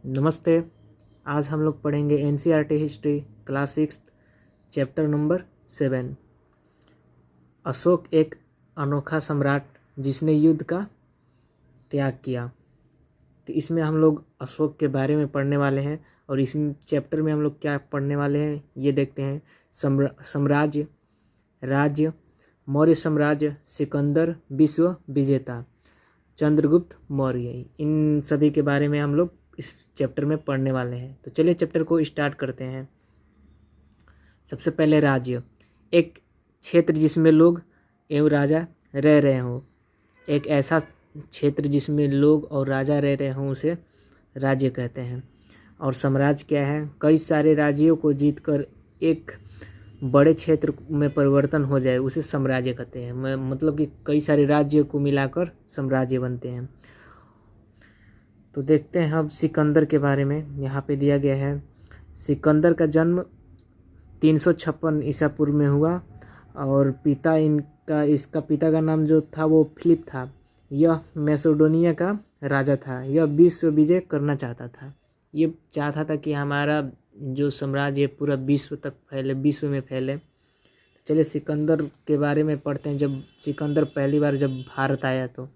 नमस्ते। आज हम लोग पढ़ेंगे NCERT history class 6 chapter number 7। Ashok एक अनोखा सम्राट जिसने युद्ध का त्याग किया। तो इसमें हम लोग अशोक के बारे में पढ़ने वाले हैं और इस चैप्टर में हम लोग क्या पढ़ने वाले हैं ये देखते हैं। साम्राज्य, राज्य, मौर्य साम्राज्य, सिकंदर विश्व विजेता, चंद्रगुप्त मौर्य, इन सभी के बारे में हम लोग इस चैप्टर में पढ़ने वाले हैं। तो चलिए चैप्टर को स्टार्ट करते हैं। सबसे पहले राज्य, एक क्षेत्र जिसमें लोग एवं राजा रह रहे हों। एक ऐसा क्षेत्र जिसमें लोग और राजा रह रहे हों उसे राज्य कहते हैं। और साम्राज्य क्या है? कई सारे राज्यों को जीतकर एक बड़े क्षेत्र में परिवर्तन हो जाए उसे साम्राज्य कहते हैं। मतलब कि कई सारे राज्यों को मिलाकर साम्राज्य बनते हैं। तो देखते हैं अब सिकंदर के बारे में। यहाँ पे दिया गया है सिकंदर का जन्म 356 ईसा पूर्व में हुआ और इसका पिता का नाम जो था वो फिलिप था। यह मैसेडोनिया का राजा था। यह विश्व विजय करना चाहता था। ये चाहता था कि हमारा जो साम्राज्य पूरा विश्व तक फैले, विश्व में फैले। चलिए सिकंदर के बारे में पढ़ते हैं। जब सिकंदर पहली बार जब भारत आया तो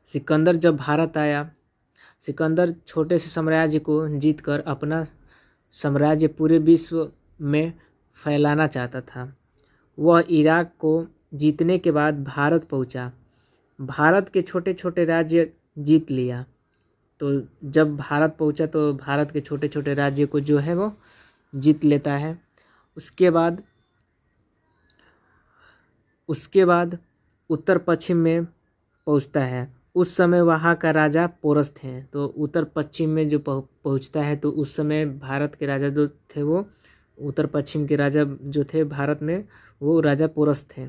सिकंदर जब भारत आया, सिकंदर छोटे से साम्राज्य को जीतकर अपना साम्राज्य पूरे विश्व में फैलाना चाहता था। वह इराक को जीतने के बाद भारत पहुंचा। भारत के छोटे छोटे राज्य जीत लिया। तो जब भारत पहुंचा तो भारत के छोटे छोटे राज्य को जो है वो जीत लेता है। उसके बाद उत्तर पश्चिम में पहुंचता है। उस समय वहाँ का राजा पोरस थे। तो उत्तर पश्चिम में जो पहुँचता है तो उस समय भारत के राजा जो थे वो उत्तर पश्चिम के राजा जो थे भारत में वो राजा पोरस थे।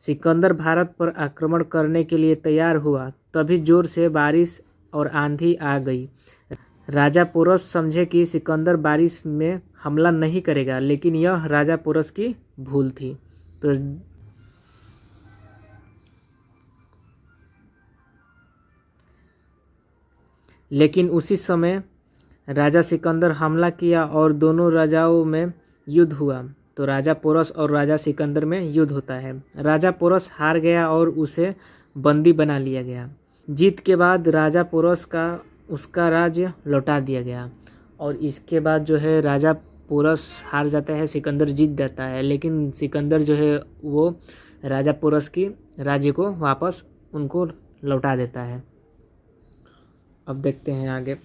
सिकंदर भारत पर आक्रमण करने के लिए तैयार हुआ, तभी जोर से बारिश और आंधी आ गई। राजा पोरस समझे कि सिकंदर बारिश में हमला नहीं करेगा, लेकिन यह राजा पोरस की भूल थी। तो लेकिन उसी समय राजा सिकंदर हमला किया और दोनों राजाओं में युद्ध हुआ। तो राजा पोरस और राजा सिकंदर में युद्ध होता है। राजा पोरस हार गया और उसे बंदी बना लिया गया। जीत के बाद राजा पोरस का उसका राज्य लौटा दिया गया। और इसके बाद जो है राजा पोरस हार जाता है, सिकंदर जीत जाता है। लेकिन सिकंदर जो है वो राजा पोरस की राज्य को वापस उनको लौटा देता है। अब देखते हैं आगे।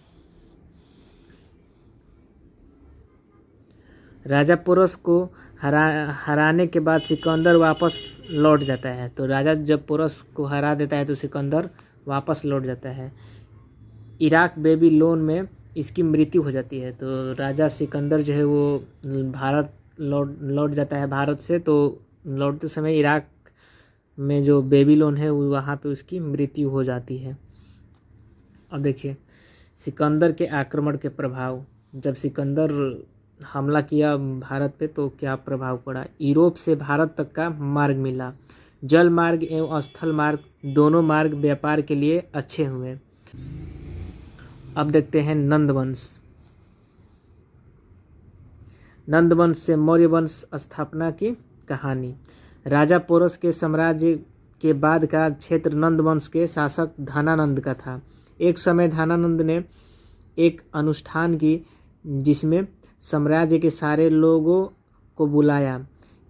राजा पोरस को हराने के बाद सिकंदर वापस लौट जाता है। तो राजा जब पोरस को हरा देता है तो सिकंदर वापस लौट जाता है। इराक बेबीलोन में इसकी मृत्यु हो जाती है। तो राजा सिकंदर जो है वो भारत लौट जाता है भारत से। तो लौटते समय इराक में जो बेबीलोन है वहाँ पे उसकी मृत्यु हो जाती है। अब देखिए सिकंदर के आक्रमण के प्रभाव। जब सिकंदर हमला किया भारत पे तो क्या प्रभाव पड़ा? यूरोप से भारत तक का मार्ग मिला। जल मार्ग एवं स्थल मार्ग दोनों मार्ग व्यापार के लिए अच्छे हुए। अब देखते हैं नंदवंश। नंदवंश से मौर्य वंश स्थापना की कहानी। राजा पोरस के साम्राज्य के बाद का क्षेत्र नंदवंश के शासक धनानंद का था। एक समय धनानंद ने एक अनुष्ठान की जिसमें साम्राज्य के सारे लोगों को बुलाया।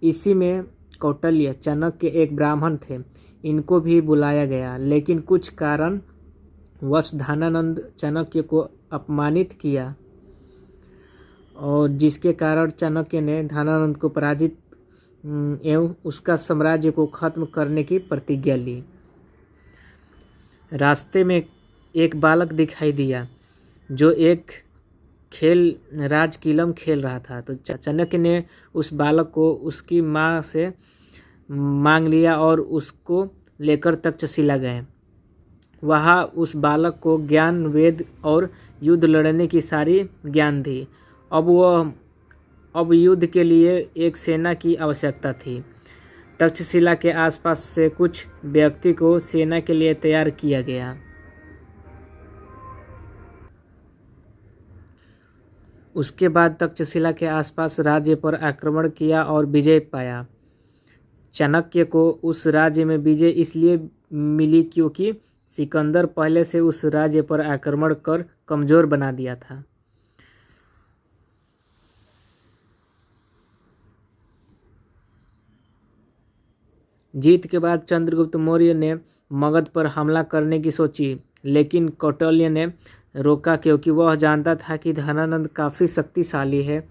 इसी में कौटिल्य, चाणक्य एक ब्राह्मण थे, इनको भी बुलाया गया। लेकिन कुछ कारण वश धनानंद चाणक्य को अपमानित किया और जिसके कारण चाणक्य ने धनानंद को पराजित एवं उसका साम्राज्य को खत्म करने की प्रतिज्ञा ली। रास्ते में एक बालक दिखाई दिया जो एक राजकीलम खेल रहा था। तो चाणक्य ने उस बालक को उसकी माँ से मांग लिया और उसको लेकर तक्षशिला गए। वहाँ उस बालक को ज्ञान, वेद और युद्ध लड़ने की सारी ज्ञान थी। अब युद्ध के लिए एक सेना की आवश्यकता थी। तक्षशिला के आसपास से कुछ व्यक्ति को सेना के लिए तैयार किया गया। उसके बाद तक्षशिला के आसपास राज्य पर आक्रमण किया और विजय पाया। चाणक्य को उस राज्य में विजय इसलिए मिली क्योंकि सिकंदर पहले से उस राज्य पर आक्रमण कर कमजोर बना दिया था। जीत के बाद चंद्रगुप्त मौर्य ने मगध पर हमला करने की सोची, लेकिन कौटिल्य ने रोका क्योंकि वह जानता था कि धनानंद काफ़ी शक्तिशाली है।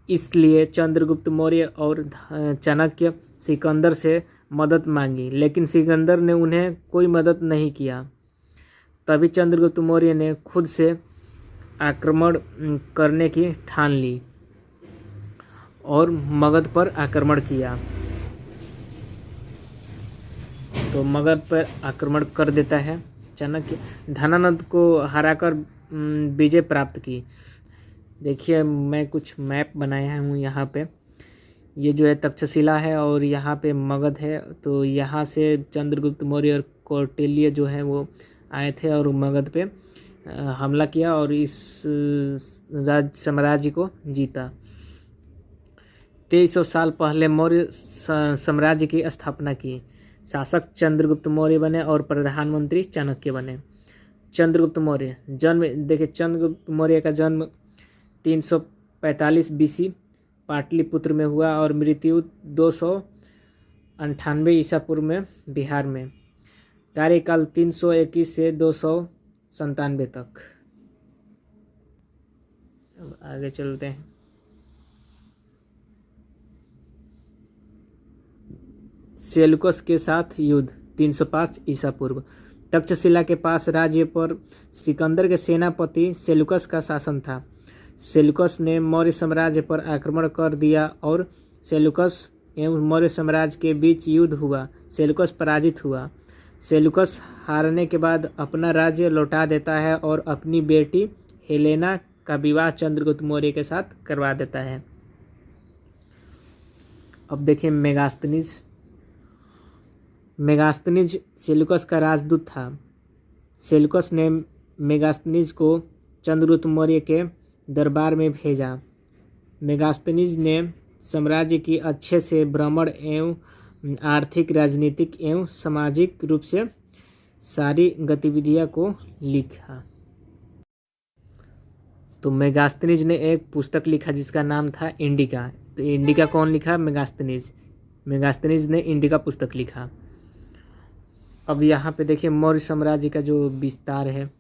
इसलिए चंद्रगुप्त मौर्य और चाणक्य सिकंदर से मदद मांगी, लेकिन सिकंदर ने उन्हें कोई मदद नहीं किया। तभी चंद्रगुप्त मौर्य ने खुद से आक्रमण करने की ठान ली और मगध पर आक्रमण किया। तो मगध पर आक्रमण कर देता है चाणक्य। धनानंद को हराकर विजय प्राप्त की। देखिए मैं कुछ मैप बनाया हूँ यहाँ पे। ये जो है तक्षशिला है और यहाँ पे मगध है। तो यहाँ से चंद्रगुप्त मौर्य और कौटिल्य जो है वो आए थे और मगध पे हमला किया और इस साम्राज्य को जीता। 2300 साल पहले मौर्य साम्राज्य की स्थापना की। शासक चंद्रगुप्त मौर्य बने और प्रधानमंत्री चाणक्य बने। चंद्रगुप्त मौर्य जन्म देखिए, चंद्रगुप्त मौर्य का जन्म 345 BC पाटलिपुत्र में हुआ और मृत्यु 298 ईसा पूर्व में बिहार में। कार्यकाल 321 से 297 तक। अब आगे चलते हैं। सेल्यूकस के साथ युद्ध 305 ईसा पूर्व। तक्षशिला के पास राज्य पर सिकंदर के सेनापति सेल्यूकस का शासन था। सेल्यूकस ने मौर्य साम्राज्य पर आक्रमण कर दिया और सेल्यूकस एवं मौर्य साम्राज्य के बीच युद्ध हुआ। सेल्यूकस पराजित हुआ। सेल्यूकस हारने के बाद अपना राज्य लौटा देता है और अपनी बेटी हेलेना का विवाह चंद्रगुप्त मौर्य के साथ करवा देता है। अब देखिए मेगास्थनीज सेल्यूकस का राजदूत था। सेल्यूकस ने मेगास्थनीज को चंद्रगुप्त मौर्य के दरबार में भेजा। मेगास्थनीज ने साम्राज्य की अच्छे से भ्रमण एवं आर्थिक, राजनीतिक एवं सामाजिक रूप से सारी गतिविधियां को लिखा। तो मेगास्थनीज ने एक पुस्तक लिखा जिसका नाम था इंडिका। तो इंडिका कौन लिखा? मेगास्थनीज। मेगास्थनीज ने इंडिका पुस्तक लिखा। अब यहाँ पे देखिए मौर्य साम्राज्य का जो विस्तार है।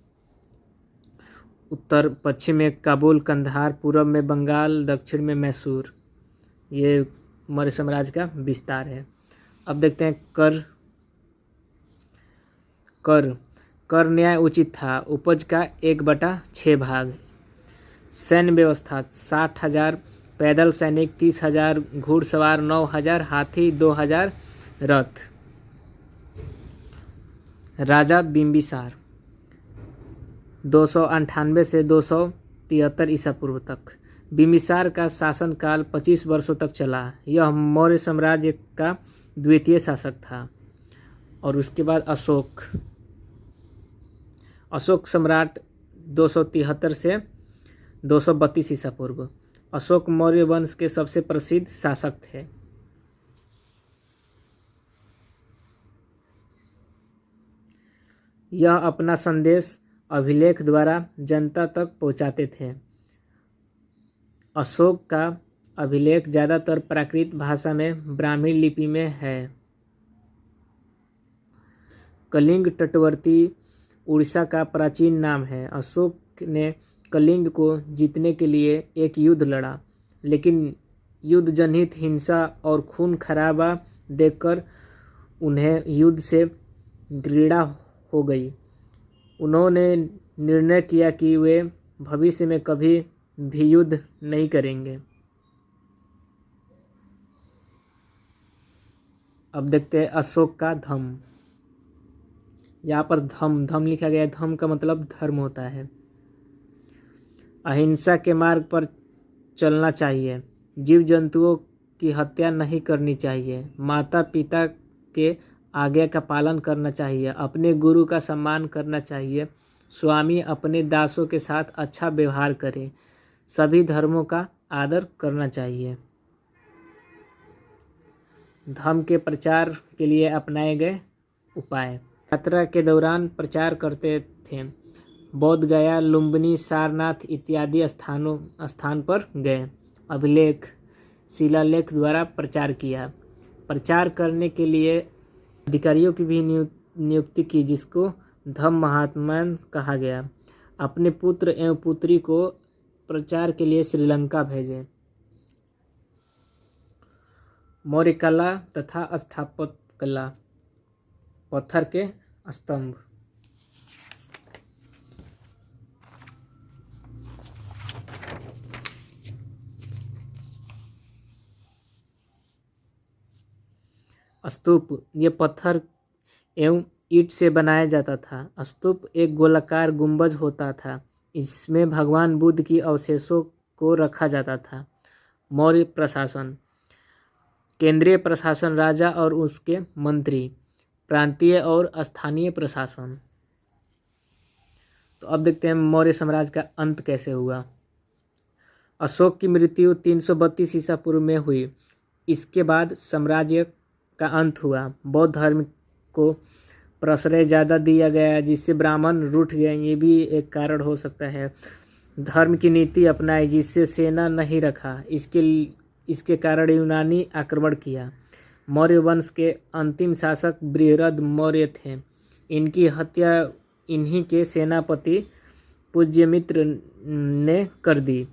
उत्तर पश्चिम में काबुल, कंधार, पूर्व में बंगाल, दक्षिण में मैसूर। ये मौर्य साम्राज्य का विस्तार है। अब देखते हैं कर न्याय उचित था। उपज का 1/6 भाग। सैन्य व्यवस्था 60,000 पैदल सैनिक, 30,000 घुड़सवार, 9,000 हाथी, 2,000 रथ। राजा बिंबिसार 298 से 273 ईसा पूर्व तक। बिंबिसार का शासनकाल 25 वर्षों तक चला। यह मौर्य साम्राज्य का द्वितीय शासक था। और उसके बाद अशोक सम्राट 273 से 232 ईसा पूर्व। अशोक मौर्य वंश के सबसे प्रसिद्ध शासक थे। यह अपना संदेश अभिलेख द्वारा जनता तक पहुंचाते थे। अशोक का अभिलेख ज़्यादातर प्राकृत भाषा में ब्राह्मी लिपि में है। कलिंग तटवर्ती उड़ीसा का प्राचीन नाम है। अशोक ने कलिंग को जीतने के लिए एक युद्ध लड़ा, लेकिन युद्ध जनहित हिंसा और खून खराबा देखकर उन्हें युद्ध से घृणा हो गई। उन्होंने निर्णय किया कि वे भविष्य में कभी भी युद्ध नहीं करेंगे। अब देखते हैं अशोक का धम्म। यहाँ पर धम्म लिखा गया है। धम्म का मतलब धर्म होता है। अहिंसा के मार्ग पर चलना चाहिए। जीव जंतुओं की हत्या नहीं करनी चाहिए। माता पिता के आज्ञा का पालन करना चाहिए। अपने गुरु का सम्मान करना चाहिए। स्वामी अपने दासों के साथ अच्छा व्यवहार करे। सभी धर्मों का आदर करना चाहिए। धर्म के प्रचार के लिए अपनाए गए उपाय। यात्रा के दौरान प्रचार करते थे। बोध गया, लुम्बिनी, सारनाथ इत्यादि स्थान पर गए। अभिलेख, शिलालेख द्वारा प्रचार किया। प्रचार करने के लिए अधिकारियों की भी नियुक्ति की, जिसको धम्म महात्मन कहा गया। अपने पुत्र एवं पुत्री को प्रचार के लिए श्रीलंका भेजे। मौर्य कला तथा स्थापत्य कला। पत्थर के स्तंभ। स्तूप, ये पत्थर एवं ईंट से बनाया जाता था। स्तूप एक गोलाकार गुंबज होता था। इसमें भगवान बुद्ध की अवशेषों को रखा जाता था। मौर्य प्रशासन। केंद्रीय प्रशासन, राजा और उसके मंत्री। प्रांतीय और स्थानीय प्रशासन। तो अब देखते हैं मौर्य साम्राज्य का अंत कैसे हुआ। अशोक की मृत्यु 332 ईसा पूर्व में हुई। इसके बाद साम्राज्य का अंत हुआ। बौद्ध धर्म को प्रश्रय ज़्यादा दिया गया, जिससे ब्राह्मण रूठ गए। ये भी एक कारण हो सकता है। धर्म की नीति अपनाई, जिससे सेना नहीं रखा। इसके कारण यूनानी आक्रमण किया। मौर्य वंश के अंतिम शासक बृहद्रथ मौर्य थे। इनकी हत्या इन्हीं के सेनापति पुष्यमित्र ने कर दी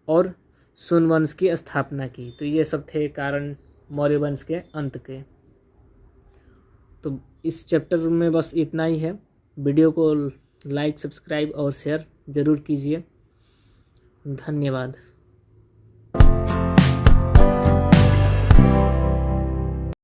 और सुन वंश की स्थापना की। तो ये सब थे कारण मौर्य वंश के अंत के। तो इस चैप्टर में बस इतना ही है। वीडियो को लाइक, सब्सक्राइब और शेयर ज़रूर कीजिए। धन्यवाद।